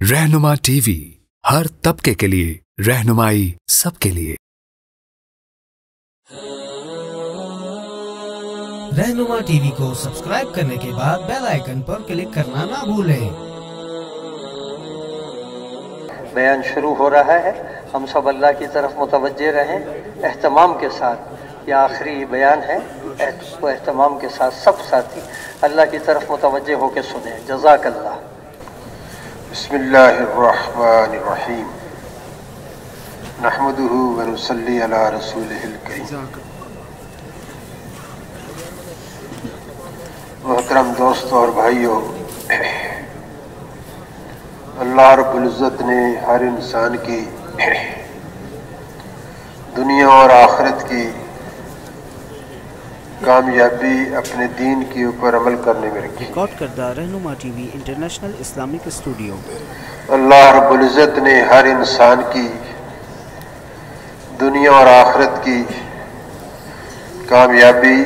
रहनुमा टीवी, हर तबके के लिए रहनुमाई सबके लिए। रहनुमा टीवी को सब्सक्राइब करने के बाद बेल आइकन पर क्लिक करना ना भूलें। बयान शुरू हो रहा है, हम सब अल्लाह की तरफ मुतवज्जे रहें एहतमाम के साथ। यह आखिरी बयान है, तो एहतमाम के साथ सब साथी अल्लाह की तरफ मुतवज्जे होकर सुने। जज़ाकल्लाह। बिस्मिल्लाहिर्रहमानिर्रहीम। नहमदुहु व नुसल्ली अला रसूलिहिल करीम। मोहतरम दोस्तों और भाइयों, अल्लाह रब्बुल इज़्ज़त ने हर इंसान की दुनिया और आखिरत की कामयाबी अपने दीन के ऊपर अमल करने में रखी। रिकॉर्ड करदा रहनुमा टीवी इंटरनेशनल इस्लामिक स्टूडियो। अल्लाह रब्बुल इज़्ज़त ने हर इंसान की दुनिया और आखिरत की कामयाबी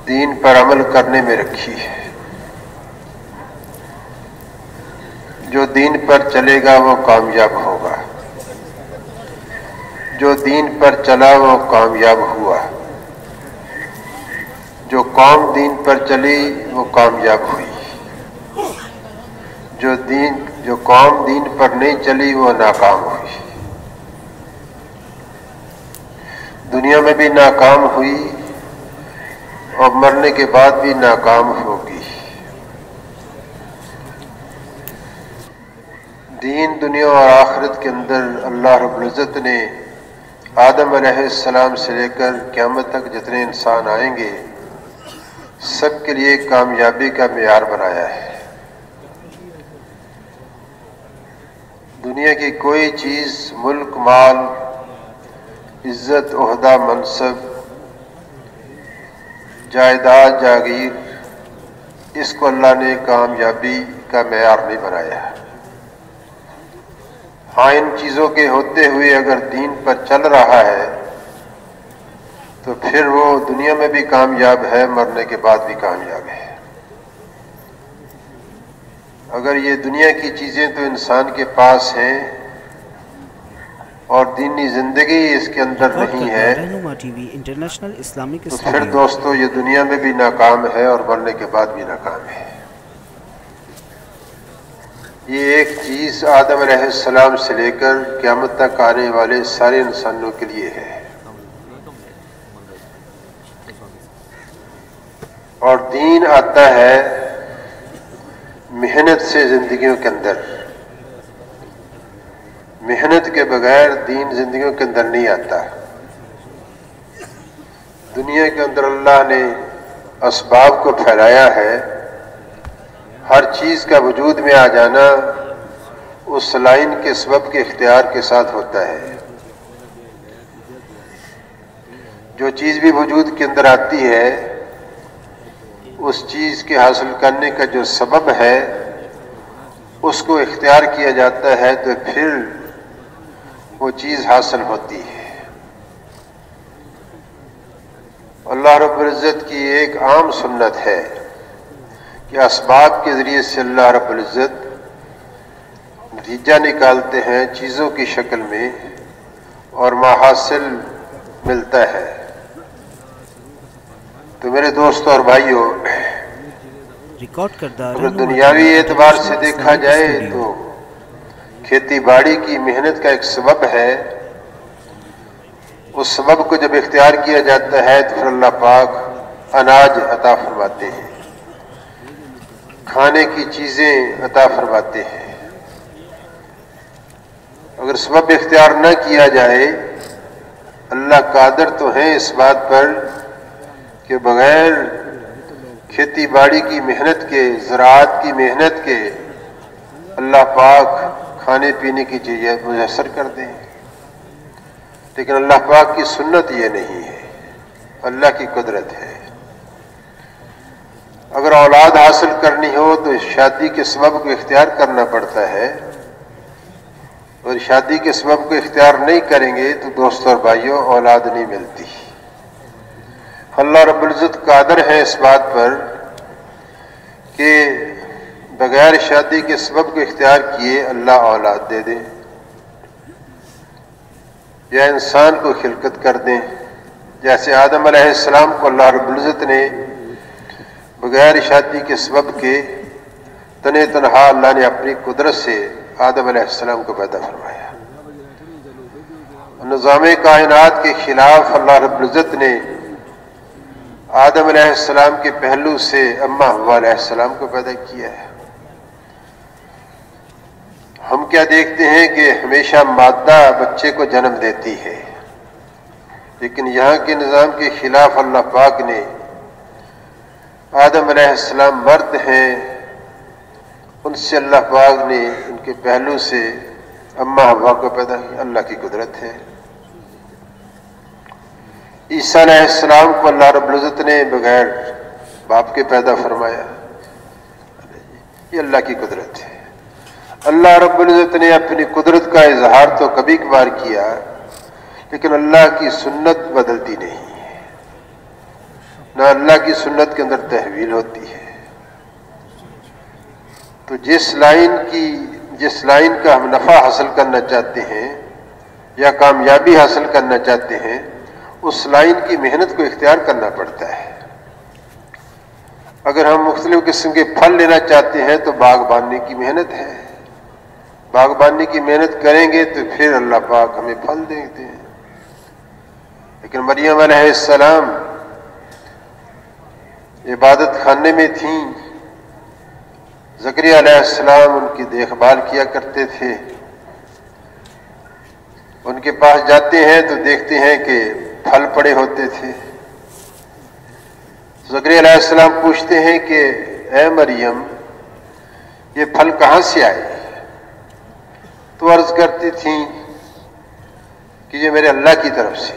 दीन पर अमल करने में रखी है। जो दीन पर चलेगा वो कामयाब होगा, जो दीन पर चला वो कामयाब हुआ, जो कौम दीन पर चली वो कामयाब हुई, जो कौम दीन पर नहीं चली वो नाकाम हुई। दुनिया में भी नाकाम हुई और मरने के बाद भी नाकाम होगी। दीन दुनिया और आखिरत के अंदर अल्लाह रब्बुल इज़्ज़त ने आदम अलैहिस्सलाम से लेकर क़यामत तक जितने इंसान आएंगे सब के लिए कामयाबी का मेयार बनाया है। दुनिया की कोई चीज़, मुल्क, माल, इज्जत, ओहदा, मनसब, जायदाद, जागीर, इसको अल्लाह ने कामयाबी का मेयार नहीं बनाया। हाँ, इन चीज़ों के होते हुए अगर दीन पर चल रहा है तो फिर वो दुनिया में भी कामयाब है, मरने के बाद भी कामयाब है। अगर ये दुनिया की चीज़ें तो इंसान के पास हैं और दीनी ज़िंदगी इसके अंदर नहीं है, रहनुमा टीवी इंटरनेशनल इस्लामिक तो फिर दोस्तों ये दुनिया में भी नाकाम है और मरने के बाद भी नाकाम है। ये एक चीज़ आदम अलैहिस्सलाम से लेकर क़यामत तक आने वाले सारे इंसानों के लिए है। और दीन आता है मेहनत से जिंदगियों के अंदर। मेहनत के बगैर दीन जिंदगियों के अंदर नहीं आता। दुनिया के अंदर अल्लाह ने असबाब को फैलाया है। हर चीज़ का वजूद में आ जाना उस लाइन के सबब के इख्तियार के साथ होता है। जो चीज़ भी वजूद के अंदर आती है उस चीज़ के हासिल करने का जो सबब है उसको इख्तियार किया जाता है तो फिर वो चीज़ हासिल होती है। अल्लाह रब्बुल इज़्ज़त की एक आम सुन्नत है कि असबाब के ज़रिए से अल्लाह रब्बुल इज़्ज़त नतीजा निकालते हैं चीज़ों की शक्ल में और माहासिल मिलता है। तो मेरे दोस्तों और भाइयों, रिकॉर्ड करदा अगर दुनियावी एतबार से देखा जाए तो खेती बाड़ी की मेहनत का एक सबब है। उस सबब को जब इख्तियार किया जाता है तो फिर अल्लाह पाक अनाज अता फरमाते हैं, खाने की चीज़ें अता फरमाते हैं। अगर सबब इख्तियार न किया जाए, अल्लाह कादिर तो हैं इस बात पर कि बग़ैर खेती बाड़ी की मेहनत के, ज़राअत की मेहनत के अल्लाह पाक खाने पीने की चीज़ें मुयस्सर कर दें। लेकिन अल्लाह पाक की सुन्नत ये नहीं है, अल्लाह की कुदरत है। अगर औलाद हासिल करनी हो तो शादी के सबब को इख्तियार करना पड़ता है, और शादी के सबब को इख्तियार नहीं करेंगे तो दोस्तों और भाइयों औलाद नहीं मिलती। अल्लाह रब्बुल इज़्ज़त कादिर है इस बात पर कि بغیر شادی کے سبب کو اختیار کیے اللہ اولاد دے دیں یا انسان کو خلقت کر دیں، جیسے آدم علیہ السلام کو اللہ رب العزت نے بغیر شادی کے سبب کے تنہا اللہ نے اپنی قدرت سے آدم علیہ السلام کو پیدا فرمایا۔ نظام کائنات کے خلاف اللہ رب العزت نے آدم علیہ السلام کے پہلو سے اماں حوا علیہ السلام کو پیدا کیا ہے۔ ہم کیا دیکھتے ہیں کہ ہمیشہ مادہ بچے کو جنم دیتی ہے، لیکن یہاں کے نظام کے خلاف اللہ پاک نے آدم علیہ السلام مرد ہیں، ان سے اللہ پاک نے ان کے پہلو سے اماں حوا کو پیدا کیا۔ اللہ کی قدرت ہے۔ عیسیٰ علیہ السلام کو اللہ رب العزت نے بغیر باپ کے پیدا فرمایا، یہ اللہ کی قدرت ہے۔ اللہ رب العزت نے اپنی قدرت کا اظہار تو کبھی کبھار کیا، لیکن اللہ کی سنت بدلتی نہیں ہے، نہ اللہ کی سنت کے اندر تحویل ہوتی ہے۔ تو جس لائن کا ہم نفع حاصل کرنا چاہتے ہیں یا کامیابی حاصل کرنا چاہتے ہیں، اس لائن کی محنت کو اختیار کرنا پڑتا ہے۔ اگر ہم مختلف قسم کے پھل لینا چاہتے ہیں تو باغبانی کی محنت ہے، باغبانی کی محنت کریں گے تو پھر اللہ پاک ہمیں پھل دیتے ہیں۔ لیکن مریم علیہ السلام عبادت خانے میں تھیں، زکریا علیہ السلام ان کی دیکھ بھال کیا کرتے تھے، ان کے پاس جاتے ہیں تو دیکھتے ہیں کہ پھل پڑے ہوتے تھے۔ زکریا علیہ السلام پوچھتے ہیں کہ اے مریم یہ پھل کہاں سے آئے؟ تو عرض کرتی تھیں کہ یہ میرے اللہ کی طرف سے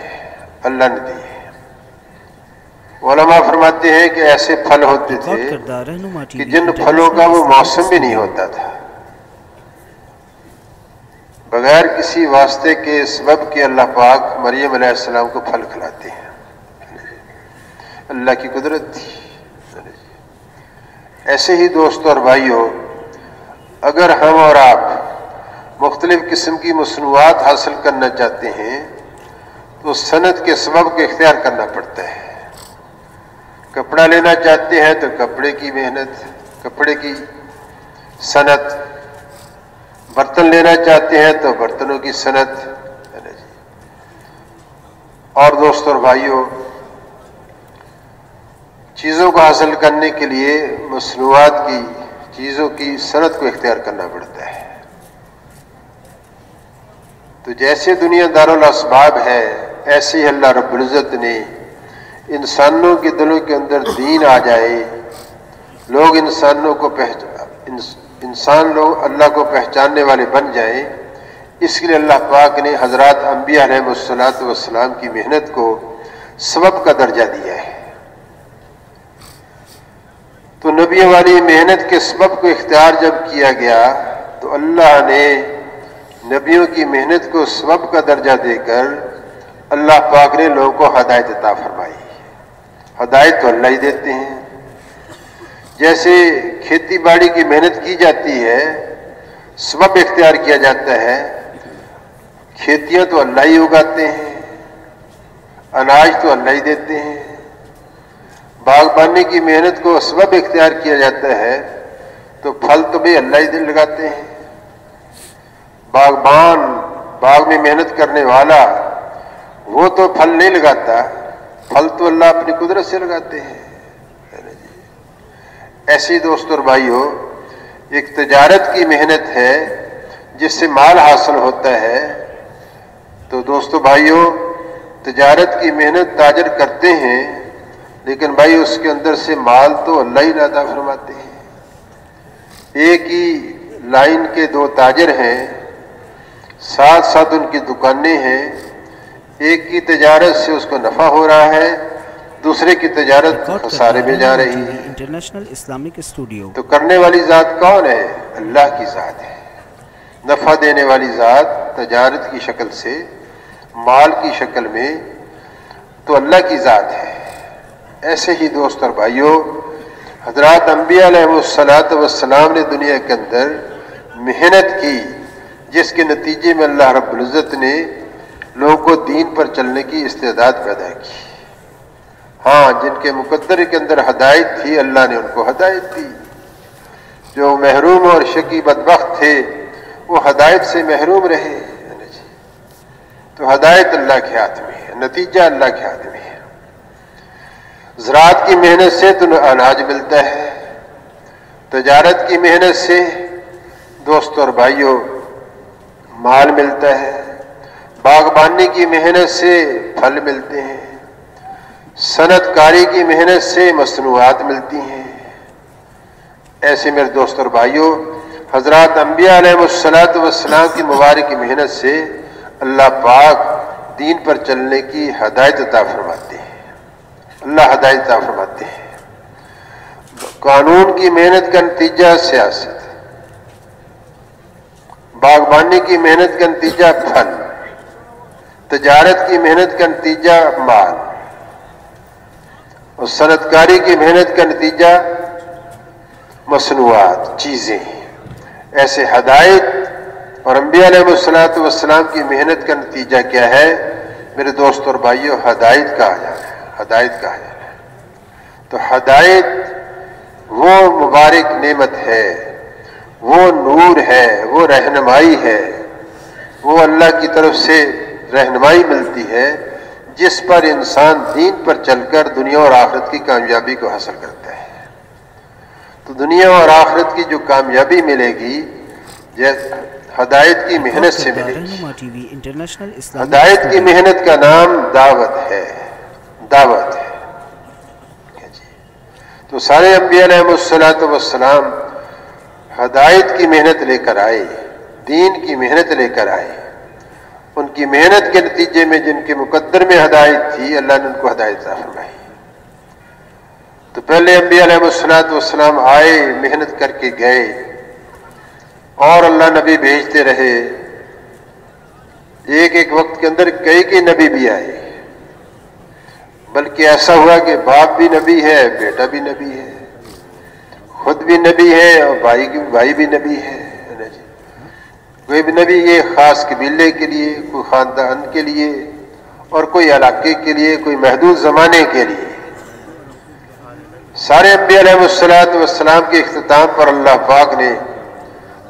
اللہ نے دی ہے۔ علماء فرماتے ہیں کہ ایسے پھل ہوتے تھے کہ جن پھلوں کا وہ موسم بھی نہیں ہوتا تھا، بغیر کسی واسطے کے سبب کے اللہ پاک مریم علیہ السلام کو پھل کھلاتے ہیں۔ اللہ کی قدرت تھی۔ ایسے ہی دوستوں اور بھائیوں، اگر ہم اور آپ مختلف قسم کی مصنوعات حاصل کرنا چاہتے ہیں تو صنعت کے سبب کو اختیار کرنا پڑتا ہے۔ کپڑا لینا چاہتے ہیں تو کپڑے کی محنت، کپڑے کی صنعت، برتن لینا چاہتے ہیں تو برتنوں کی صنعت۔ اور دوستوں اور بھائیوں، چیزوں کو حاصل کرنے کے لیے مصنوعات کی چیزوں کی صنعت کو اختیار کرنا پڑتا ہے۔ تو جیسے دنیا دارالاسباب ہے، ایسے ہی اللہ رب العزت نے انسانوں کے دلوں کے اندر دین آ جائے، لوگ انسان لوگ اللہ کو پہچاننے والے بن جائیں، اس کے لیے اللہ پاک نے حضرات انبیاء علیہ السلام کی محنت کو سبب کا درجہ دیا ہے۔ تو نبیوں والی محنت کے سبب کو اختیار جب کیا گیا تو اللہ نے نبیوں کی محنت کو سبب کا درجہ دے کر اللہ پاک نے لوگوں کو ہدایت عطا فرمائی۔ ہدایت تو اللہ ہی دیتے ہیں۔ جیسے کھیتی باڑی کی محنت کی جاتی ہے، سبب اختیار کیا جاتا ہے، کھیتیاں تو اللہ ہی اگاتے ہیں، اناج تو اللہ ہی دیتے ہیں، باغبانی کی محنت کو سبب اختیار کیا جاتا ہے تو پھل تو بھی اللہ ہی لگاتے ہیں۔ باغبان، باغ میں محنت کرنے والا، وہ تو پھل نہیں لگاتا، پھل تو اللہ اپنی قدرت سے لگاتے ہیں۔ ایسی دوستوں اور بھائیوں، ایک تجارت کی محنت ہے جس سے مال حاصل ہوتا ہے۔ تو دوستوں بھائیوں، تجارت کی محنت تاجر کرتے ہیں، لیکن بھائی اس کے اندر سے مال تو اللہ ہی عطا فرماتے ہیں۔ ایک ہی لائن کے دو تاجر ہیں، ساتھ ساتھ ان کی دکانیں ہیں، ایک کی تجارت سے اس کو نفع ہو رہا ہے، دوسرے کی تجارت خسارے میں جا رہی ہے۔ International Islamic studio. تو کرنے والی ذات کون ہے؟ اللہ کی ذات ہے۔ نفع دینے والی ذات تجارت کی شکل سے، مال کی شکل میں تو اللہ کی ذات ہے۔ ایسے ہی دوست اور بھائیوں، حضرات انبیاء علیہمُ والسلام نے دنیا کے اندر محنت کی، جس کے نتیجے میں اللہ رب العزت نے لوگوں کو دین پر چلنے کی استعداد پیدا کی۔ ہاں، جن کے مقدر کے اندر ہدایت تھی اللہ نے ان کو ہدایت دی، جو محروم اور شقی بدبخت تھے وہ ہدایت سے محروم رہے۔ تو ہدایت اللہ کے ہاتھ میں ہے، نتیجہ اللہ کے ہاتھ میں ہے۔ زراعت کی محنت سے تو اناج ملتا ہے، تجارت کی محنت سے دوست اور بھائیوں مال ملتا ہے، باغبانی کی محنت سے پھل ملتے ہیں، صنعت کاری کی محنت سے مصنوعات ملتی ہیں۔ ایسے میرے دوست اور بھائیوں، حضرات انبیاء علیہمُ کی مبارک محنت سے اللہ پاک دین پر چلنے کی ہدایت عطا فرماتے ہیں، اللہ ہدایت عطا فرماتے ہیں۔ قانون کی محنت کا نتیجہ سیاست، باغبانی کی محنت کا نتیجہ پھل، تجارت کی محنت کا نتیجہ مال، اور صنعت کاری کی محنت کا نتیجہ مصنوعات، چیزیں۔ ایسے ہدایت اور انبیاء علیہمُ کی محنت کا نتیجہ کیا ہے میرے دوست اور بھائیوں؟ ہدایت کہا جانا ہے، ہدایت کہا جانا ہے۔ تو ہدایت وہ مبارک نعمت ہے، وہ نور ہے، وہ رہنمائی ہے، وہ اللہ کی طرف سے رہنمائی ملتی ہے جس پر انسان دین پر چل کر دنیا اور آخرت کی کامیابی کو حاصل کرتا ہے۔ تو دنیا اور آخرت کی جو کامیابی ملے گی ہدایت کی محنت سے ملے گی۔ ہدایت کی محنت کا نام دعوت ہے، دعوت ہے۔ تو سارے انبیاء علیہمُ ہدایت کی محنت لے کر آئے، دین کی محنت لے کر آئے۔ ان کی محنت کے نتیجے میں جن کے مقدر میں ہدایت تھی اللہ نے ان کو ہدایت عطا فرمائی۔ تو پہلے انبیاء علیہمُ آئے، محنت کر کے گئے، اور اللہ نبی بھیجتے رہے۔ ایک وقت کے اندر کئی نبی بھی آئے، بلکہ ایسا ہوا کہ باپ بھی نبی ہے، بیٹا بھی نبی ہے، خود بھی نبی ہے اور بھائی بھی نبی ہے۔ کوئی بھی نبی یہ خاص قبیلے کے لیے، کوئی خاندان کے لیے، اور کوئی علاقے کے لیے، کوئی محدود زمانے کے لیے۔ سارے انبیاء علیہمُ کے اختتام پر اللہ پاک نے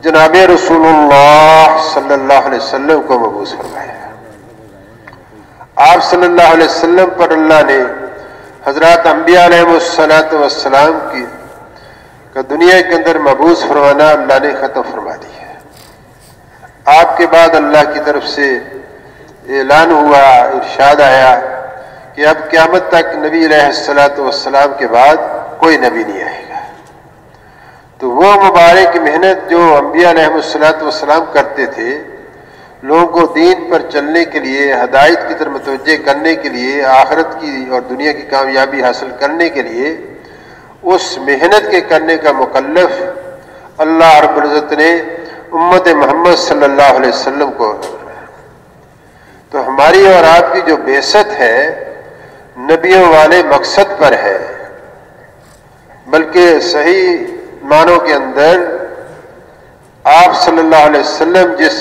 جناب رسول اللہ صلی اللہ علیہ وسلم کو مبعوث فرمایا۔ آپ صلی اللہ علیہ وسلم پر اللہ نے حضرات انبیاء علیہمُ کی کا دنیا کے اندر مبعوث فرمانا اللہ نے ختم فرما دیا۔ آپ کے بعد اللہ کی طرف سے اعلان ہوا، ارشاد آیا کہ اب قیامت تک نبی علیہ السلام کے بعد کوئی نبی نہیں آئے گا۔ تو وہ مبارک محنت جو انبیاء علیہمُ کرتے تھے لوگوں کو دین پر چلنے کے لیے، ہدایت کی طرف متوجہ کرنے کے لیے، آخرت کی اور دنیا کی کامیابی حاصل کرنے کے لیے، اس محنت کے کرنے کا مکلف اللہ رب العزت نے امت محمد صلی اللہ علیہ وسلم کو۔ تو ہماری اور آپ کی جو بعثت ہے نبیوں والے مقصد پر ہے، بلکہ صحیح معنوں کے اندر آپ صلی اللہ علیہ وسلم جس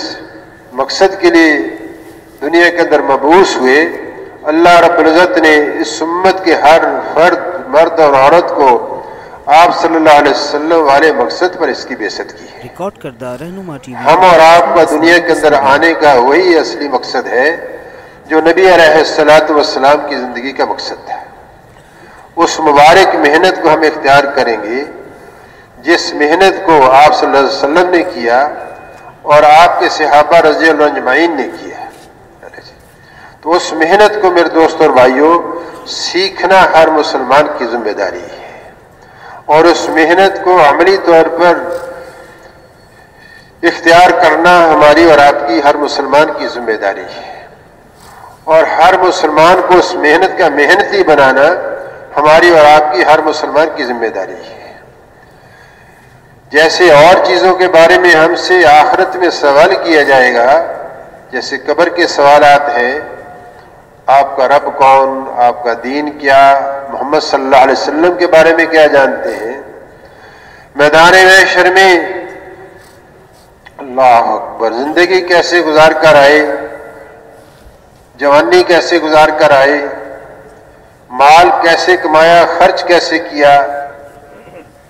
مقصد کے لیے دنیا کے اندر مبعوث ہوئے، اللہ رب العزت نے اس امت کے ہر فرد، مرد اور عورت کو آپ صلی اللہ علیہ وسلم والے مقصد پر اس کی بعثت کی ہے۔ ریکارڈ کردہ رہنما ٹی وی ہم اور آپ کا دنیا کے اندر آنے کا وہی اصلی مقصد ہے جو نبی علیہ السلام کی زندگی کا مقصد تھا۔ اس مبارک محنت کو ہم اختیار کریں گے جس محنت کو آپ صلی اللہ علیہ وسلم نے کیا اور آپ کے صحابہ رضی اللہ اجمعین نے کیا۔ تو اس محنت کو میرے دوست اور بھائیوں سیکھنا ہر مسلمان کی ذمہ داری ہے، اور اس محنت کو عملی طور پر اختیار کرنا ہماری اور آپ کی ہر مسلمان کی ذمہ داری ہے، اور ہر مسلمان کو اس محنت کا محنتی بنانا ہماری اور آپ کی ہر مسلمان کی ذمہ داری ہے۔ جیسے اور چیزوں کے بارے میں ہم سے آخرت میں سوال کیا جائے گا، جیسے قبر کے سوالات ہیں، آپ کا رب کون، آپ کا دین کیا، محمد صلی اللہ علیہ وسلم کے بارے میں کیا جانتے ہیں، मैदान महशर में अल्लाह अकबर जिंदगी कैसे गुजार कर आए, जवानी कैसे गुजार कर आए, माल कैसे कमाया, खर्च कैसे किया,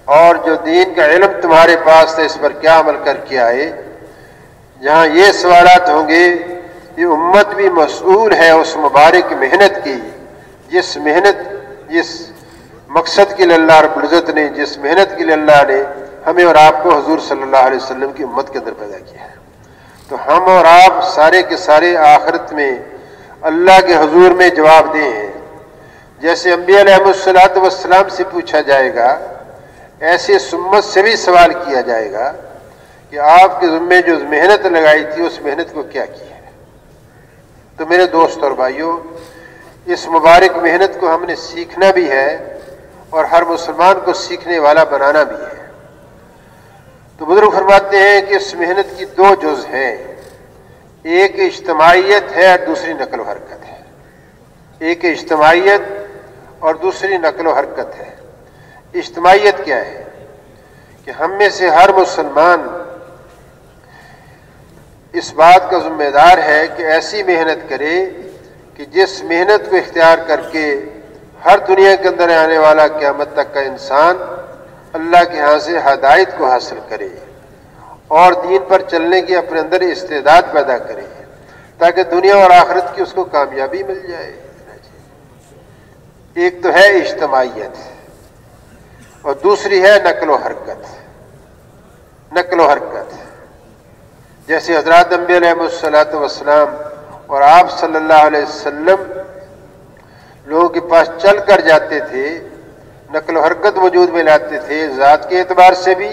और जो दीन का इल्म तुम्हारे पास था इस पर क्या अमल करके आए। जहाँ ये सवालात होंगे, ये उम्मत भी मसूल है उस मुबारक मेहनत की, जिस मेहनत जिस मकसद के लिए अल्लाह रब्बुल इज़्ज़त ने, जिस मेहनत के लिए अल्लाह ने हमें और आपको हुजूर सल्लल्लाहु अलैहि वसल्लम की उम्मत के अंदर पैदा किया है। तो हम और आप सारे के सारे आखिरत में अल्लाह के हुजूर में जवाबदेह हैं। जैसे अंबिया अलैहिमुस्सलातु वस्सलाम से पूछा जाएगा, ऐसे इस उम्मत से भी सवाल किया जाएगा कि आपके ज़िम्मे जो मेहनत लगाई थी उस मेहनत को क्या किया है। तो मेरे दोस्त और भाइयों, इस मुबारक मेहनत को हमने सीखना भी है और हर मुसलमान को सीखने वाला बनाना भी है। तो बुजुर्ग फरमाते हैं कि इस मेहनत की दो जुज़ हैं, एक इज्तिमाइयत है और दूसरी नकल व हरकत है। एक इज्तिमाइयत और दूसरी नकल व हरकत है। इज्तिमाइयत क्या है कि हम में से हर मुसलमान इस बात का जिम्मेदार है कि ऐसी मेहनत करे कि जिस मेहनत को इख्तियार करके हर दुनिया के अंदर आने वाला क़यामत तक का इंसान अल्लाह के यहाँ से हिदायत को हासिल करे और दीन पर चलने की अपने अंदर इस्तेदाद पैदा करे, ताकि दुनिया और आखिरत की उसको कामयाबी मिल जाए। एक तो है इज्तिमाइयत और दूसरी है नकल व हरकत। नकल व हरकत जैसे हज़रत अंबिया अलैहिमुस्सलातु वस्सलाम और आप सल्लल्लाहु अलैहि वसल्लम लोगों के पास चल कर जाते थे, नकल व हरकत वजूद में लाते थे, ज़ात के एतबार से भी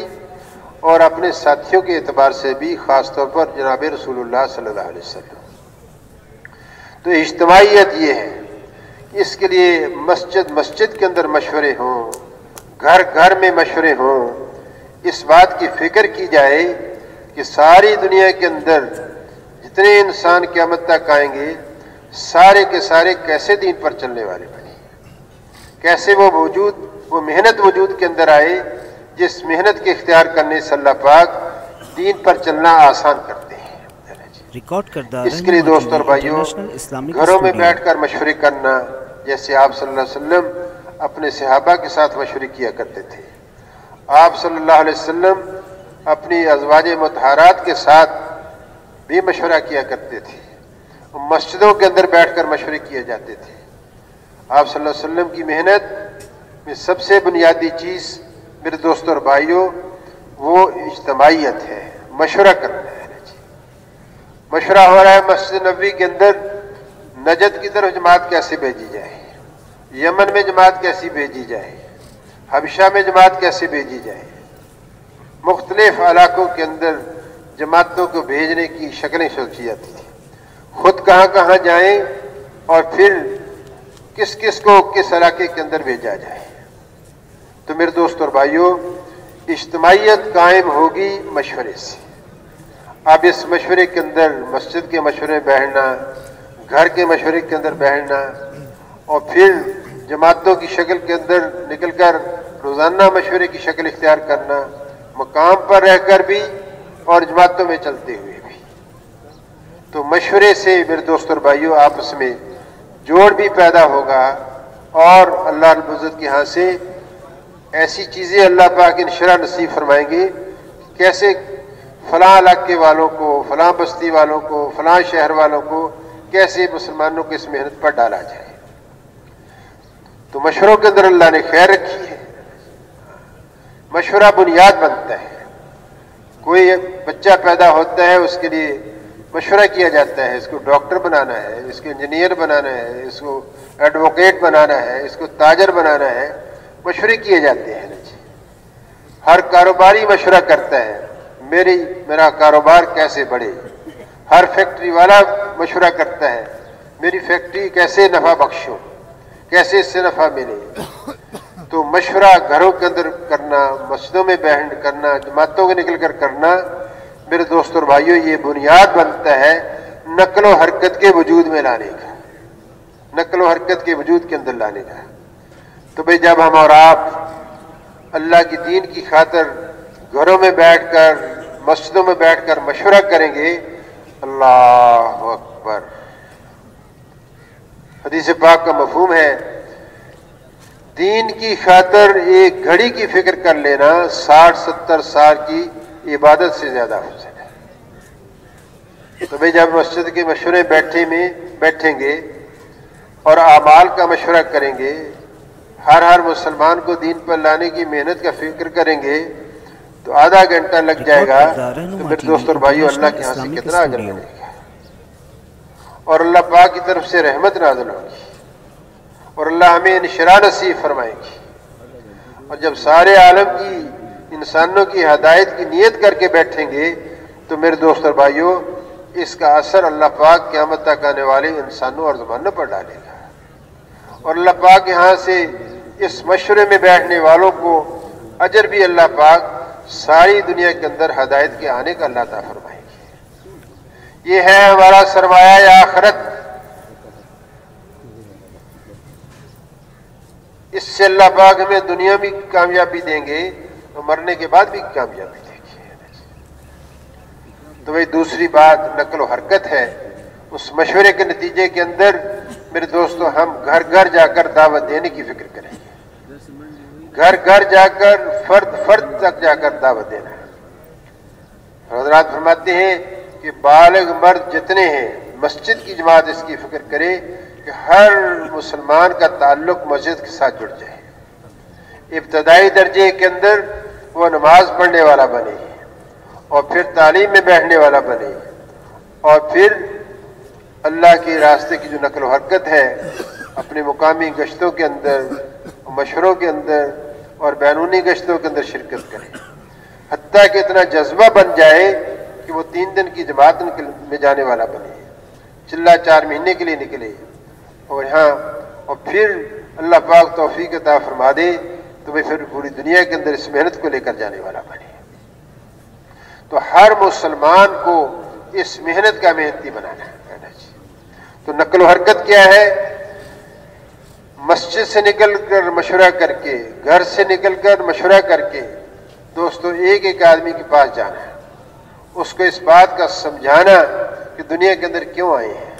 और अपने साथियों के एतबार से भी, ख़ास तौर पर जनाब रसूलुल्लाह सल्लल्लाहु अलैहि वसल्लम। तो इज्तिमाइयत ये है, इसके लिए मस्जिद मस्जिद के अंदर मशवरे हों, घर घर में मशवरे हों, इस बात की फ़िक्र की जाए कि सारी दुनिया के अंदर जितने इंसान क़यामत तक आएंगे सारे के सारे कैसे दीन पर चलने वाले बने, कैसे वो मेहनत वजूद के अंदर आए जिस मेहनत के इख्तियार करने से अल्लाह पाक दीन पर चलना आसान करते हैं। रिकॉर्ड करदा इसके लिए दोस्तों और भाइयों, घरों में बैठकर मशवरे करना, जैसे आप सल्लल्लाहु अलैहि वसल्लम अपने सहाबा के साथ मशवरे किया करते थे। आप सल्लल्लाहु अलैहि वसल्लम अपनी अज़वाज मुतहरात के साथ भी मशवरा किया करते थे। मस्जिदों के अंदर बैठकर मशवरे किए जाते थे। आप सल्लल्लाहु अलैहि वसल्लम की मेहनत में सबसे बुनियादी चीज़ मेरे दोस्तों और भाइयों वो इज्तिमाइयत है, मशवरा करना है। मशवरा हो रहा है मस्जिद नबवी के अंदर, नजद की तरफ जमात कैसे भेजी जाए, यमन में जमात कैसी भेजी जाए, हबशा में जमात कैसे भेजी जाए, मुख्तलिफ इलाकों के अंदर जमातों को भेजने की शक्लें सोची जाती थी। खुद कहाँ कहाँ जाएं और फिर किस किस को किस इलाके के अंदर भेजा जाए। तो मेरे दोस्तों और भाइयों, इज्तिमाइयत कायम होगी मशवरे से। अब इस मशवरे के अंदर मस्जिद के मशवरे में बैठना, घर के मशवरे के अंदर बैठना और फिर जमातों की शक्ल के अंदर निकलकर रोज़ाना मशवरे की शक्ल इख्तियार करना, मकाम पर रहकर भी और जमातों में चलते हुए भी। तो मशवरे से मेरे दोस्तों और भाइयों आपस में जोड़ भी पैदा होगा और अल्लाह रब्बुल इज़्ज़त के यहाँ से ऐसी चीज़ें अल्लाह पाक इंशाअल्लाह नसीब फरमाएंगे, कैसे फलां इलाके वालों को, फलां बस्ती वालों को, फलां शहर वालों को कैसे मुसलमानों को इस मेहनत पर डाला जाए। तो मशवरों के अंदर अल्लाह ने खैर रखी है। मशवरा बुनियाद बनता है। कोई बच्चा पैदा होता है, उसके लिए मशवरा किया जाता है, इसको डॉक्टर बनाना है, इसको इंजीनियर बनाना है, इसको एडवोकेट बनाना है, इसको ताजर बनाना है, मशवरे किए जाते हैं। हर कारोबारी मशवरा करता है, मेरा कारोबार कैसे बढ़े। हर फैक्ट्री वाला मशवरा करता है, मेरी फैक्ट्री कैसे नफ़ा बख्शूं, कैसे इससे नफ़ा मिले। तो मशवरा घरों के अंदर करना, मस्जिदों में बैठ करना, जमातों के निकल कर करना, मेरे दोस्तों और भाइयों, ये बुनियाद बनता है नकल व हरकत के वजूद में लाने का, नकल व हरकत के वजूद के अंदर लाने का। तो भाई जब हम और आप अल्लाह की दीन की खातिर घरों में बैठकर, मस्जिदों में बैठकर मशवरा करेंगे, अल्लाह अकबर। हदीस पाक का मफहूम है, दीन की खातिर एक घड़ी की फिक्र कर लेना 60-70 साल की इबादत से ज्यादा अफजल है। तो भाई जब मस्जिद के मशवरे बैठेंगे और आमाल का मशवरा करेंगे, हर मुसलमान को दीन पर लाने की मेहनत का फिक्र करेंगे, तो आधा घंटा लग जाएगा। तो मेरे दोस्तों और भाइयों, अल्लाह के यहाँ से कितना अजर मिलेगा और अल्लाह पाक की तरफ से रहमत नाज़िल होगी और अल्लाह हमें इनशरा नसीब फरमाएगी। और जब सारे आलम की, इंसानों की हदायत की नीयत करके बैठेंगे, तो मेरे दोस्त और भाइयों, इसका असर अल्लाह पाक क़यामत तक आने वाले इंसानों और ज़मानों पर डालेगा। और अल्लाह पाक यहाँ से इस मशवरे में बैठने वालों को अजर भी अल्लाह पाक सारी दुनिया के अंदर हदायत के आने का अल्लाह ताला फरमाएगी। ये है हमारा सरमाया आखिरत। इससे अल्लाह पाक हमें दुनिया में कामयाबी देंगे और मरने के बाद भी कामयाबी देंगे। तो वही दूसरी बात नकल व हरकत है। उस मशवरे के नतीजे के अंदर मेरे दोस्तों, हम घर घर जाकर दावत देने की फिक्र करेंगे। घर घर जाकर, फर्द तक जाकर दावत देना। हज़रात फरमाते हैं कि बालिग मर्द जितने हैं, मस्जिद की जमात इसकी फिक्र करे कि हर मुसलमान का ताल्लुक मस्जिद के साथ जुड़ जाए। इब्तदाई दर्जे के अंदर वो नमाज पढ़ने वाला बने और फिर तालीम में बैठने वाला बने और फिर अल्लाह के रास्ते की जो नकल हरकत है, अपने मुकामी गश्तों के अंदर, मशवरों के अंदर और बैरूनी गश्तों के अंदर शिरकत करें। हत्ता कि इतना जज्बा बन जाए कि वो 3 दिन की जमात में जाने वाला बने, चिल्ला 4 महीने के लिए निकले और यहाँ, और फिर अल्लाह पाक तौफीक अता फरमा दे तो वे फिर पूरी दुनिया के अंदर इस मेहनत को लेकर जाने वाला बने। तो हर मुसलमान को इस मेहनत का मेहनती बनाना चाहिए। तो नकल हरकत क्या है? मस्जिद से निकलकर मशवरा करके, घर से निकलकर मशवरा करके दोस्तों एक एक आदमी के पास जाना है, उसको इस बात का समझाना कि दुनिया के अंदर क्यों आए हैं,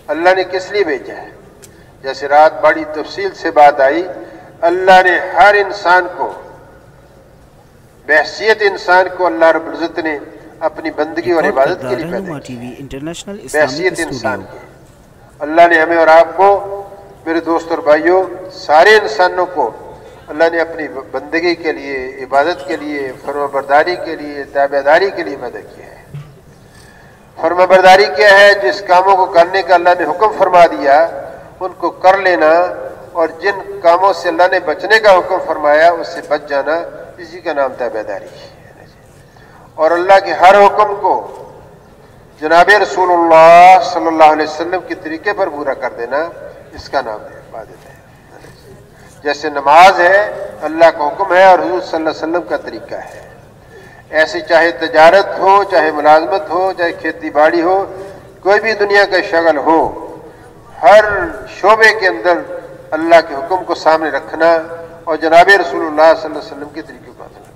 अल्लाह ने किस लिए भेजा है। जैसे रात बड़ी तफसील से बात आई, अल्लाह ने हर इंसान को, बहसीयत इंसान को अल्लाह रब्बुल इज्जत ने अपनी बंदगी और इबादत के लिए पैदा किया। बहसीयत इंसान की अल्लाह ने हमें और आपको, मेरे दोस्तों और भाइयों, सारे इंसानों को अल्लाह ने अपनी बंदगी के लिए, इबादत के लिए, फरमाबरदारी के लिए, ताबेदारी के लिए पैदा किया है। फरमाबरदारी क्या है? जिस कामों को करने का अल्लाह ने हुक्म फरमा दिया उनको कर लेना, और जिन कामों से अल्लाह ने बचने का हुक्म फरमाया उससे बच जाना, इसी का नाम ताबेदारी है। और अल्लाह के हर हुक्म को जनाब रसूलुल्लाह सल्लल्लाहु अलैहि वसल्लम के तरीके पर पूरा कर देना, इसका नाम इबादत है। जैसे नमाज है, अल्लाह का हुक्म है और हुजूर सल्लल्लाहु अलैहि वसल्लम का तरीका है। ऐसे चाहे तजारत हो, चाहे मुलाजमत हो, चाहे खेती बाड़ी हो, कोई भी दुनिया का शगल हो, हर शोबे के अंदर अल्लाह के हुक्म को सामने रखना और जनाब रसूलुल्लाह सल्लल्लाहु अलैहि वसल्लम के तरीके को अपनाना।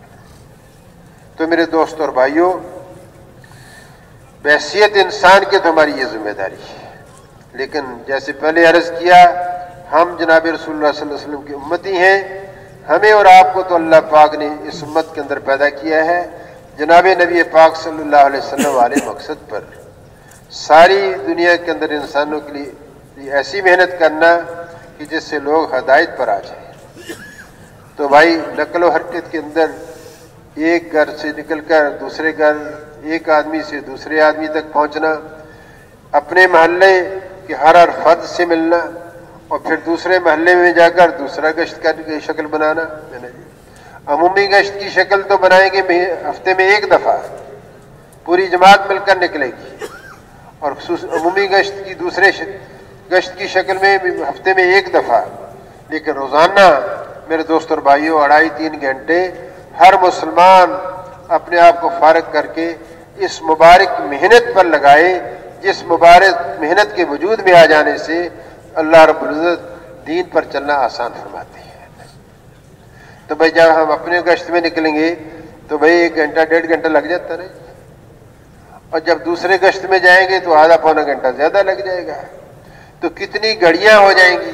तो मेरे दोस्तों और भाइयों, बहसीयत इंसान के तो हमारी ये जिम्मेदारी है, लेकिन जैसे पहले अर्ज किया, हम जनाब रसूलुल्लाह सल्लल्लाहु अलैहि वसल्लम की उम्मती हैं। हमें और आपको तो अल्लाह पाक ने इस उम्मत के अंदर पैदा किया है जनाब नबी पाक सल्लल्लाहु अलैहि वसल्लम वाले मकसद पर। सारी दुनिया के अंदर इंसानों के लिए ऐसी मेहनत करना कि जिससे लोग हदायत पर आ जाए। तो भाई नकल व हरकत के अंदर एक घर से निकलकर दूसरे घर, एक आदमी से दूसरे आदमी तक पहुंचना, अपने मोहल्ले के हर फर्द से मिलना और फिर दूसरे मोहल्ले में जाकर दूसरा गश्त की शक्ल बनाना। अमूमी गश्त की शक्ल तो बनाएंगे हफ्ते में एक दफ़ा, पूरी जमात मिलकर निकलेगी, और अमूमी गश्त की दूसरे गश्त की शक्ल में हफ्ते में एक दफ़ा, लेकिन रोज़ाना मेरे दोस्तों और भाइयों 2.5-3 घंटे हर मुसलमान अपने आप को फारग करके इस मुबारक मेहनत पर लगाए, जिस मुबारक मेहनत के वजूद में आ जाने से अल्लाह रब्बुल इज्जत दीन पर चलना आसान फरमाते हैं। تو بھائی جب ہم اپنے گشت میں نکلیں گے تو بھائی 1 گھنٹہ 1.5 گھنٹہ لگ جاتا رہے، اور جب دوسرے گشت میں جائیں گے تو آدھا پونا گھنٹہ زیادہ لگ جائے گا، تو کتنی گھڑیاں ہو جائیں گی.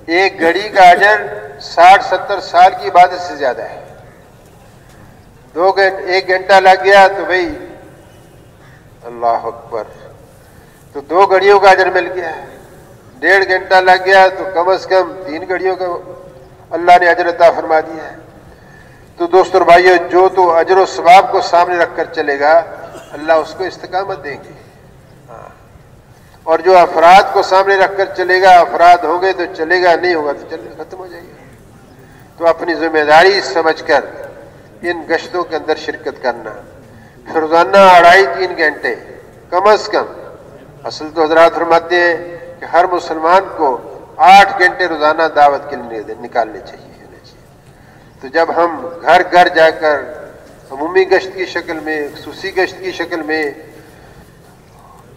ایک گھڑی کا اجر 60-70 سال کی عبادت سے زیادہ ہے. 1 گھنٹہ لگ گیا تو بھائی اللہ اکبر، تو 2 گھڑیوں کا اجر مل گیا. 1.5 گھنٹہ لگ گیا تو کم از کم 3 گھڑیوں کا اللہ نے اجر عطا فرما دیا ہے. تو دوستو اور بھائیو، جو تو اجر و ثواب کو سامنے رکھ کر چلے گا اللہ اس کو استقامت دیں گے، اور جو افراد کو سامنے رکھ کر چلے گا، افراد ہوں گے تو چلے گا، نہیں ہوگا تو چلے ختم ہو جائے گا. تو اپنی ذمہ داری سمجھ کر ان گشتوں کے اندر شرکت کرنا. پھر روزانہ 2.5-3 گھنٹے کم از کم، اصل تو حضرات فرماتے ہیں کہ ہر مسلمان کو 8 گھنٹے روزانہ دعوت کے لیے نکالنے چاہیے. تو جب ہم گھر گھر جا کر عمومی گشت کی شکل میں، خصوصی گشت کی شکل میں،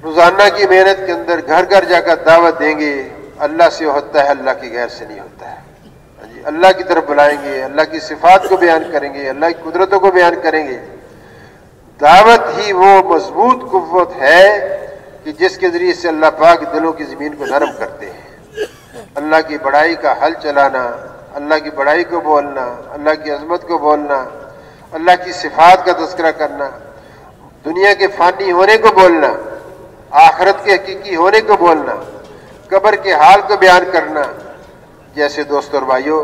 روزانہ کی محنت کے اندر گھر گھر جا کر دعوت دیں گے، اللہ سے ہوتا ہے، اللہ کی غیر سے نہیں ہوتا ہے. اللہ کی طرف بلائیں گے، اللہ کی صفات کو بیان کریں گے، اللہ کی قدرتوں کو بیان کریں گے. دعوت ہی وہ مضبوط قوت ہے کہ جس کے ذریعے سے اللہ پاک دلوں کی زمین کو نرم کرتے ہیں. اللہ کی بڑائی کا حل چلانا، اللہ کی بڑائی کو بولنا، اللہ کی عظمت کو بولنا، اللہ کی صفات کا تذکرہ کرنا، دنیا کے فانی ہونے کو بولنا، آخرت کے حقیقی ہونے کو بولنا، قبر کے حال کو بیان کرنا. جیسے دوستو اور بھائیو،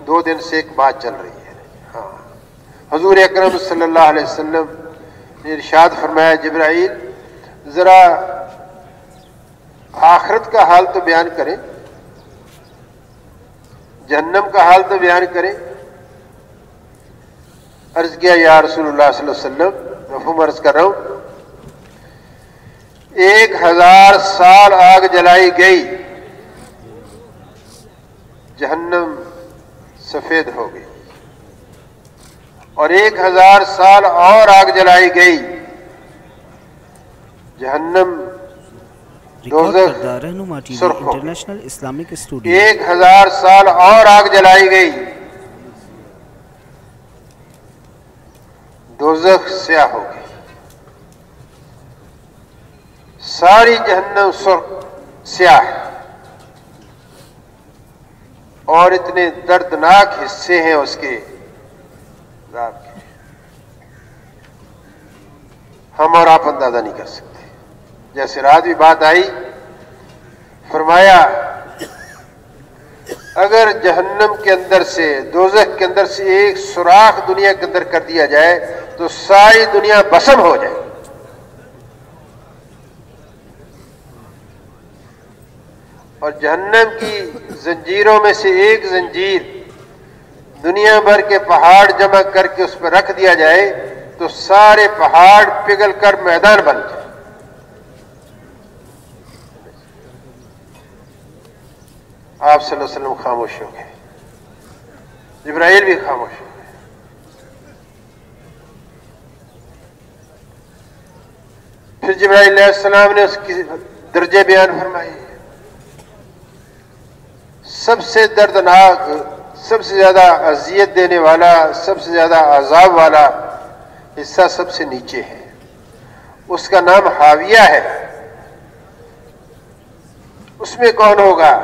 2 دن سے ایک بات چل رہی ہے. ہاں، حضور اکرم صلی اللہ علیہ وسلم نے ارشاد فرمایا، جبرائیل ذرا آخرت کا حال تو بیان کریں، جہنم کا حال تو بیان کریں. عرض کیا یا رسول اللہ صلی اللہ علیہ وسلم، مفہوم عرض کر رہا ہوں، 1000 سال آگ جلائی گئی، جہنم سفید ہو گئی، اور 1000 سال اور آگ جلائی گئی، جہنم دوزخ سرخ ہو گئی. 1000 سال اور آگ جلائی گئی، دوزخ سیاہ ہو گئی. ساری جہنم سرخ سیاہ، اور اتنے دردناک حصے ہیں اس کے عذاب کے، ہم اور آپ اندازہ نہیں کر سکتے. جیسے رات بھی بات آئی، فرمایا اگر جہنم کے اندر سے، دوزخ کے اندر سے ایک سوراخ دنیا کے اندر کر دیا جائے تو ساری دنیا بسم ہو جائے. اور جہنم کی زنجیروں میں سے ایک زنجیر دنیا بھر کے پہاڑ جمع کر کے اس پر رکھ دیا جائے تو سارے پہاڑ پگھل کر میدان بن جائے. آپ صلی اللہ علیہ وسلم خاموش ہو گئے، جبرائیل بھی خاموش ہو گئے. پھر جبرائیل علیہ السلام نے اس کی درجے بیان فرمائے. سب سے دردناک، سب سے زیادہ اذیت دینے والا، سب سے زیادہ عذاب والا حصہ سب سے نیچے ہے، اس کا نام حاویہ ہے. اس میں کون ہوگا؟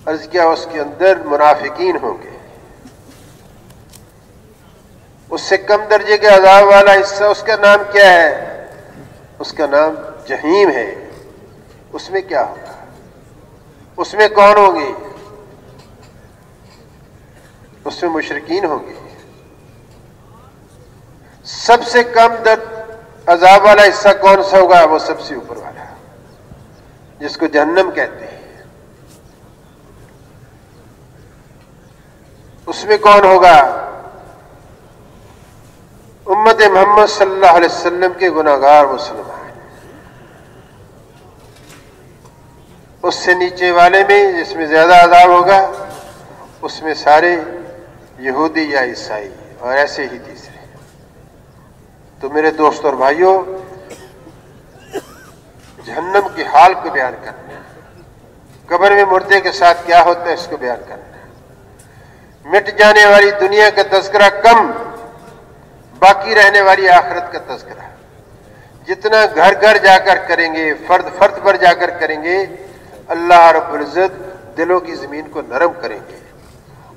عرض کیا اس کے اندر منافقین ہوں گے. اس سے کم درجے کے عذاب والا حصہ، اس کا نام کیا ہے؟ اس کا نام جہنم ہے. اس میں کیا ہوگا؟ اس میں کون ہوں گے؟ اس میں مشرکین ہوں گے. سب سے کم درد عذاب والا حصہ کون سا ہوگا؟ وہ سب سے اوپر والا، جس کو جہنم کہتے ہیں. اس میں کون ہوگا؟ امت محمد صلی اللہ علیہ وسلم کے گناہگار مسلمان. اس سے نیچے والے میں جس میں زیادہ عذاب ہوگا، اس میں سارے یہودی یا عیسائی، اور ایسے ہی تیسرے. تو میرے دوست اور بھائیوں، جہنم کے حال کو بیان کرنا، कब्र में मुर्दे के साथ क्या होता है इसको बयान करना है। मिट जाने वाली दुनिया का तज़किरा कम, बाकी रहने वाली आखिरत का तज़किरा जितना घर घर जाकर करेंगे, फर्द फर्द पर जाकर करेंगे, अल्लाह रब्बुल इज़्ज़त दिलों की ज़मीन को नरम करेंगे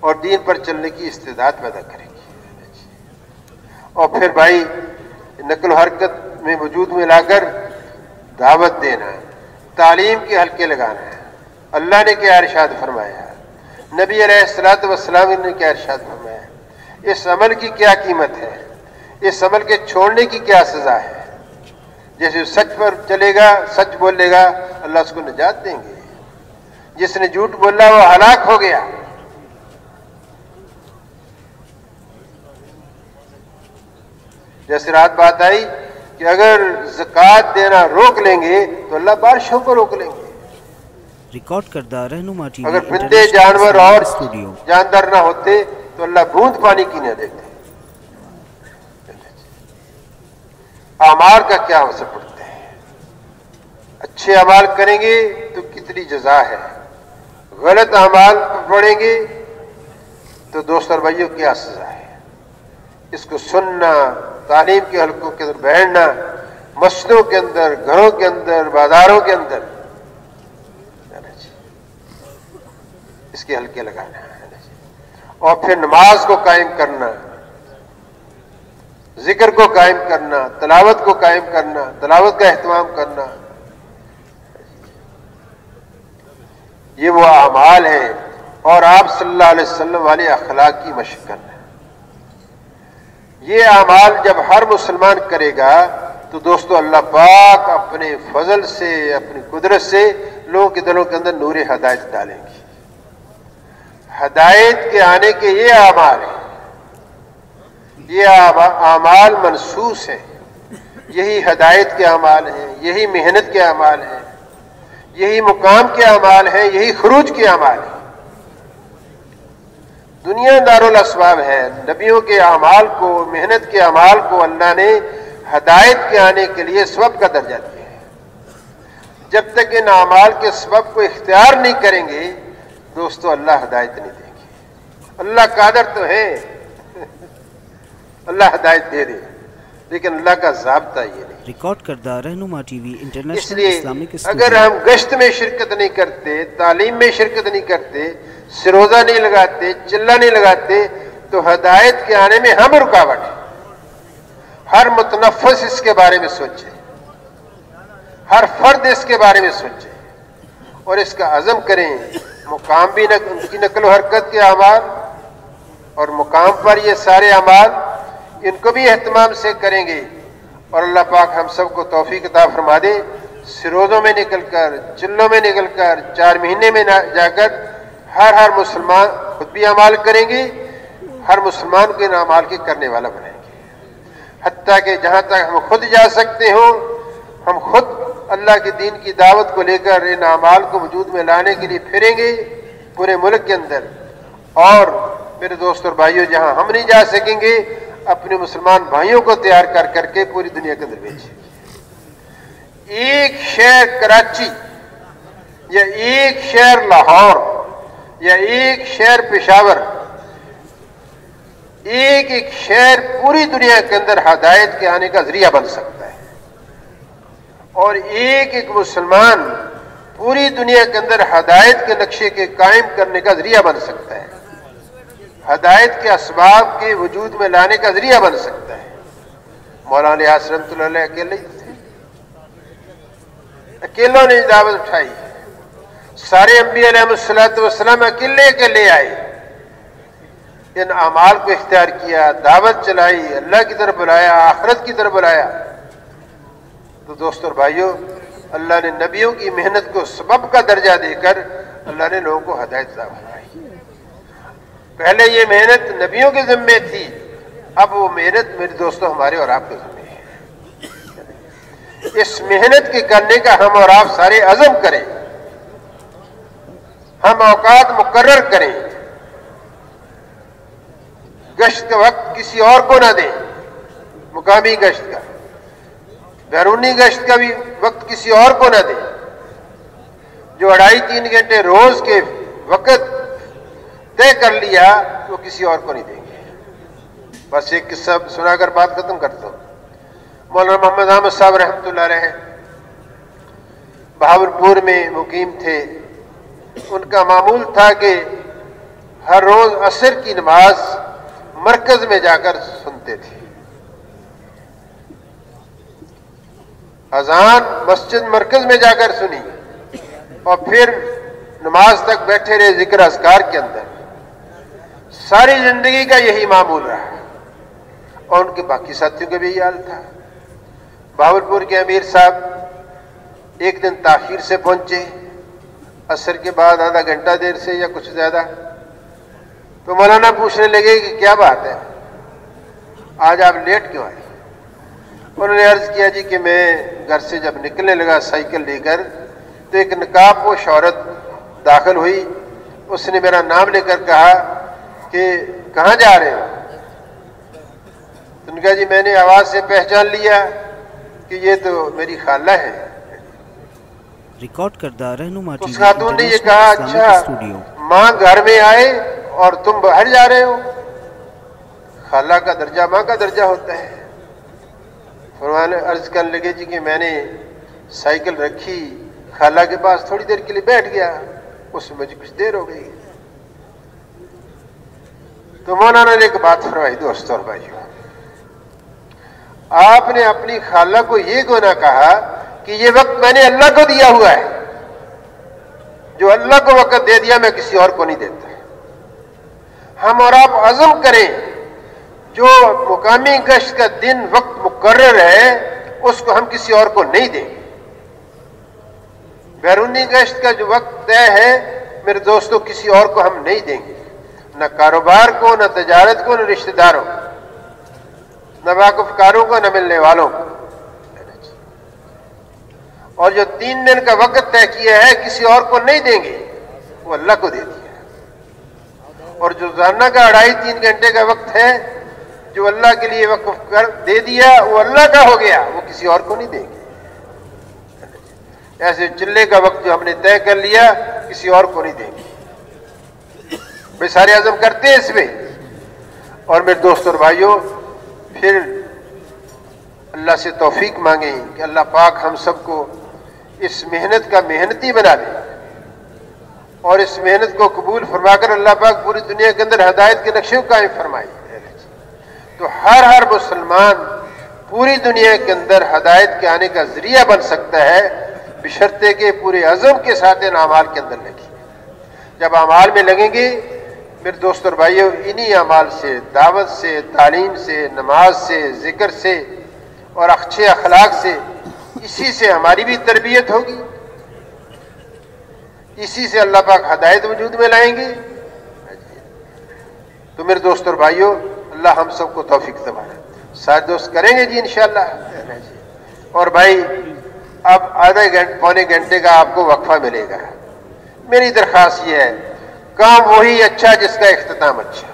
और दीन पर चलने की इस्तेदाद पैदा करेंगे। और फिर भाई नकल हरकत में वजूद में लाकर दावत देना, तालीम के हल्के लगाना है। अल्लाह ने क्या इरशाद फरमाया, नबी अलैहिस्सलातु वस्सलाम ने क्या इरशाद फरमाया, इस अमल की क्या कीमत है, इस अमल के छोड़ने की क्या सज़ा है। जैसे सच पर चलेगा, सच बोलेगा, अल्लाह उसको निजात देंगे। जिसने झूठ बोला वो हलाक हो गया। जैसे रात बात आई कि अगर ज़कात देना रोक लेंगे तो अल्लाह बारिशों को रोक लेंगे। रिकॉर्ड करदा रहनुमा टीवी अगर बंदे जानवर और जानदार ना होते तो अल्लाह बूंद पानी की न देते। अमाल का क्या असर पड़ता है, अच्छे अमाल करेंगे तो कितनी जजा है, गलत अमाल पढ़ेंगे तो दोस्त और भाइयों क्या सजा है। इसको सुनना, तालीम के हलकों के अंदर बैठना, मस्जिदों के अंदर, घरों के अंदर, बाजारों के अंदर इसके हल्के लगाना है। और फिर नमाज को कायम करना, जिक्र को कायम करना, तलावत को कायम करना, तलावत का एहतमाम करना, ये वो अमाल है। और आप सल्लल्लाहु अलैहि वसल्लम वाले अखलाक की मशक करना। ये अमाल जब हर मुसलमान करेगा तो दोस्तों अल्लाह पाक अपने फजल से, अपनी कुदरत से लोगों के दिलों के अंदर नूर हदायत डालेंगी। हदायत के आने के ये अमाल है, ये अमाल मनसूस है, यही हदायत के अमाल हैं, यही मेहनत के अमाल हैं, यही मुकाम के अमाल हैं, यही खरूज के अमाल हैं। दुनिया दारुल अस्बाब है। नबियों के अमाल को, मेहनत के अमाल को अल्लाह ने हदायत के आने के लिए सबब का दर्जा दिया है। जब तक इन अमाल के सबब को इख्तियार नहीं करेंगे दोस्तों अल्लाह हदायत नहीं देंगे। अल्लाह कादर तो है, अल्लाह हदायत दे दे, लेकिन अल्लाह का ज़ाब्ता ये नहीं। रिकॉर्ड करदा रहनुमा टीवी इंटरनेशनल इसलिए इस्लामिक अगर हम गश्त में शिरकत नहीं करते, तालीम में शिरकत नहीं करते, सिरोजा नहीं लगाते, चिल्ला नहीं लगाते तो हदायत के आने में हम रुकावट है। हर मुतनफ़िस इसके बारे में सोचे, हर फर्द इसके बारे में सोचे और इसका अज़म करें। मुकाम भी उनकी नकल हरकत के अमाल और मुकाम पर ये सारे अमाल इनको भी एहतमाम से करेंगे। और अल्लाह पाक हम सबको तौफीक अता फरमा दे, सिरोजों में निकलकर, चिल्लों में निकलकर, 4 महीने में जाकर हर मुसलमान खुद भी अमाल करेंगे, हर मुसलमान को इन अमाल के करने वाला बनाएंगे। हत्ता कि जहाँ तक हम खुद जा सकते हों, हम खुद अल्लाह के दीन की दावत को लेकर इन अमाल को वजूद में लाने के लिए फिरेंगे पूरे मुल्क के अंदर। और मेरे दोस्त और भाइयों, जहाँ हम नहीं जा सकेंगे अपने मुसलमान भाइयों को तैयार कर करके पूरी दुनिया के अंदर भेजेंगे। एक शहर कराची या एक शहर लाहौर या एक शहर पेशावर, एक शहर पूरी दुनिया के अंदर हदायत के आने का जरिया बन सकता है। और एक मुसलमान पूरी दुनिया के अंदर हदायत के नक्शे के कायम करने का जरिया बन सकता है, हदायत के असबाब के वजूद में लाने का जरिया बन सकता है। मौलाना लिहाज रहमतुल्लाह अलैह अकेले थे, अकेलों ने दावत उठाई। सारे अंबिया अलैहिस्सलातु वस्सलाम अकेले आए, इन अमाल को इख्तियार किया, दावत चलाई, अल्लाह की तरफ बुलाया, आखिरत की तरफ बुलाया। तो दोस्तों और भाइयों, अल्लाह ने नबियों की मेहनत को सबब का दर्जा देकर अल्लाह ने लोगों को हदायत अता फरमाई। पहले ये मेहनत नबियों के जिम्मे थी, अब वो मेहनत मेरे दोस्तों हमारे और आपके जिम्मे है। इस मेहनत के करने का हम और आप सारे अज़म करें, हम औकात मुकर्रर करें, गश्त का वक्त किसी और को ना दें, मुकामी गश्त का, बैरूनी गश्त का भी वक्त किसी और को ना दें। जो 2.5-3 घंटे रोज के वक्त तय कर लिया वो किसी और को नहीं देंगे। बस एक किस्सा सुनाकर बात खत्म करता हूँ। मौलाना मोहम्मद अहमद साहब रहमतुल्लाह अलैह बहावलपुर में मुकीम थे। उनका मामूल था कि हर रोज असर की नमाज मरकज में जाकर सुनते थे। अजान मस्जिद मरकज में जाकर सुनी और फिर नमाज तक बैठे रहे जिक्र अज़कार के अंदर। सारी जिंदगी का यही मामूल रहा और उनके बाकी साथियों का भी यही हाल था। बहावलपुर के अमीर साहब एक दिन ताखीर से पहुंचे, असर के बाद आधा घंटा देर से या कुछ ज्यादा। तो मौलाना पूछने लगे कि क्या बात है, आज आप लेट क्यों आए? उन्होंने अर्ज किया जी कि मैं घर से जब निकलने लगा साइकिल लेकर तो एक नकाबपोश औरत दाखिल हुई। उसने मेरा नाम लेकर कहा कि कहाँ जा रहे हो? तो उन्होंने कहा जी मैंने आवाज से पहचान लिया कि ये तो मेरी खाला है। रिकॉर्ड करदा रहनुमा टीवी। उस खातून ने ये कहा अच्छा माँ घर में आए और तुम बाहर जा रहे हो? खाला का दर्जा माँ का दर्जा होता है। फरमाने अर्ज करने लगे जी कि मैंने साइकिल रखी खाला के पास, थोड़ी देर के लिए बैठ गया, उसमें मुझे कुछ देर हो गई। तो मौलाना ने एक बात फरमाई दोस्तों और भाइयों, आपने अपनी खाला को ये क्यों ना कहा कि ये वक्त मैंने अल्लाह को दिया हुआ है, जो अल्लाह को वक्त दे दिया मैं किसी और को नहीं देता। हम और आप अज़म करें जो मुकामी गश्त का दिन वक्त मुकर्रर है उसको हम किसी और को नहीं देंगे। बैरूनी गश्त का जो वक्त तय है मेरे दोस्तों किसी और को हम नहीं देंगे, न कारोबार को, न तजारत को, न रिश्तेदारों को, न वाकुफकारों को, न मिलने वालों को। और जो 3 दिन का वक्त तय किया है किसी और को नहीं देंगे, वो अल्लाह को दे दिया। और जो रोजाना का 2.5-3 घंटे का वक्त है जो अल्लाह के लिए वक्फ कर दे दिया वो अल्लाह का हो गया, वो किसी और को नहीं देंगे। ऐसे चिल्ले का वक्त जो हमने तय कर लिया किसी और को नहीं देंगे। वे सारे आज़म करते हैं इसमें। और मेरे दोस्तों और भाइयों फिर अल्लाह से तौफीक मांगें कि अल्लाह पाक हम सबको इस मेहनत का मेहनती बना दे और इस मेहनत को कबूल फरमाकर अल्लाह पाक पूरी दुनिया के अंदर हदायत के नक्शे को कायम फरमाए। तो हर मुसलमान पूरी दुनिया के अंदर हदायत के आने का जरिया बन सकता है बशर्ते के पूरे अज़म के साथ इन अमाल के अंदर लगे। जब अमाल में लगेंगे मेरे दोस्तों और भाइयों, इन्हीं अमाल से, दावत से, तालीम से, नमाज से, जिक्र से और अच्छे अखलाक से, इसी से हमारी भी तरबियत होगी, इसी से अल्लाह पाक हदायत वजूद में लाएंगे। तो मेरे दोस्तों और भाइयों अल्लाह हम सबको तौफीक दे। सारे दोस्त करेंगे जी इंशाअल्लाह। और भाई अब पौने घंटे का आपको वक्फा मिलेगा। मेरी दरख्वास्त ये है, काम वही अच्छा जिसका इख्तिताम अच्छा।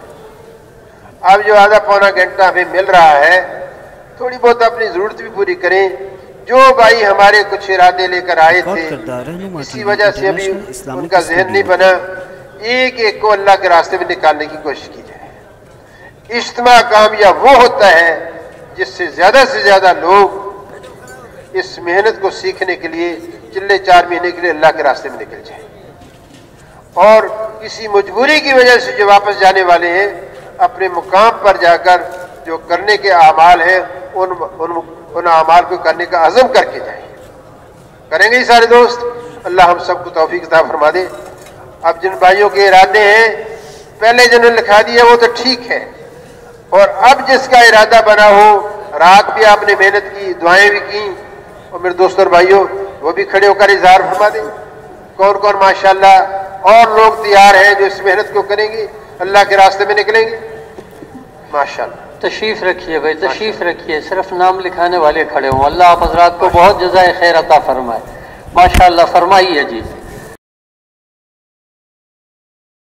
अब जो आधा पौना घंटा हमें मिल रहा है थोड़ी बहुत अपनी जरूरत भी पूरी करें। जो भाई हमारे कुछ इरादे लेकर आए थे इसी वजह से अभी उनका जहन नहीं बना, एक एक को अल्लाह के रास्ते में निकालने की कोशिश की जाए। इज्तिमा कामयाब वो होता है जिससे से ज्यादा लोग इस मेहनत को सीखने के लिए चिल्ले 4 महीने के लिए अल्लाह के रास्ते में निकल जाए। और किसी मजबूरी की वजह से जो वापस जाने वाले हैं अपने मुकाम पर जाकर जो करने के अमाल हैं उन अमाल को करने का अज़म करके जाए। करेंगे ही सारे दोस्त। अल्लाह हम सबको तौफीक अता फरमा दे। अब जिन भाइयों के इरादे हैं पहले जिन्होंने लिखा दिया वो तो ठीक है, और अब जिसका इरादा बना हो, रात भी आपने मेहनत की, दुआएं भी की, और मेरे दोस्तों और भाइयों वो भी खड़े होकर इजहार फरमा दें। कौन कौन माशाल्लाह और लोग तैयार हैं जो इस मेहनत को करेंगे, अल्लाह के रास्ते में निकलेंगे माशाल्लाह। तशरीफ रखिए भाई, तशरीफ रखिए। सिर्फ नाम लिखाने वाले खड़े हों। अल्लाह आप हज़रात को बहुत जज़ाए खैर अता फरमाए। माशाल्लाह फरमाइए जी।